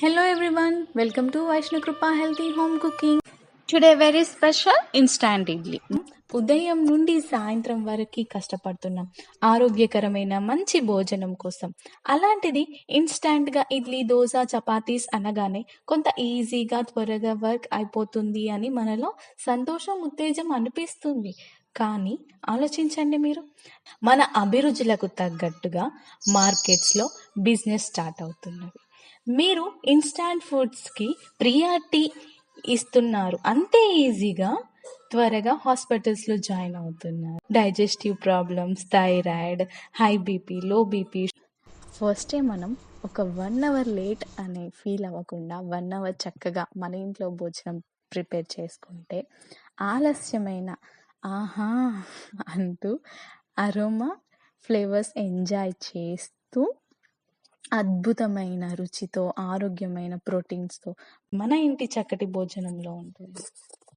Hello everyone, welcome to Vaishnu Krupa Healthy Home Cooking. Today very special instant idli. ఉదయం నుండి సాయంత్రం వరకు కష్టపడుతున్నాం ఆరోగ్యకరమైన మంచి భోజనం కోసం. అలాంటిది ఇన్స్టాంట్గా ఇడ్లీ, దోశ, చపాతీస్ అనగానే కొంత ఈజీగా త్వరగా వర్క్ అయిపోతుంది అని మనలో సంతోషం, ఉత్తేజం అనిపిస్తుంది. కానీ ఆలోచించండి మీరు, మన అభిరుచులకు తగ్గట్టుగా మార్కెట్స్లో బిజినెస్ స్టార్ట్ అవుతున్నది. మీరు ఇన్స్టాంట్ ఫుడ్స్కి ప్రియారిటీ ఇస్తున్నారు. అంతే ఈజీగా త్వరగా హాస్పిటల్స్లో జాయిన్ అవుతున్నారు. Digestive problems, thyroid, high BP, low BP. ఫస్టే మనం ఒక 1 అవర్ లేట్ అనే ఫీల్ అవ్వకుండా 1 అవర్ చక్కగా మన ఇంట్లో భోజనం ప్రిపేర్ చేసుకుంటే ఆలస్యమైన ఆహా అంటూ అరోమా ఫ్లేవర్స్ ఎంజాయ్ చేస్తూ అద్భుతమైన రుచితో, ఆరోగ్యమైన ప్రోటీన్స్తో మన ఇంటి చక్కటి భోజనంలో ఉంటుంది.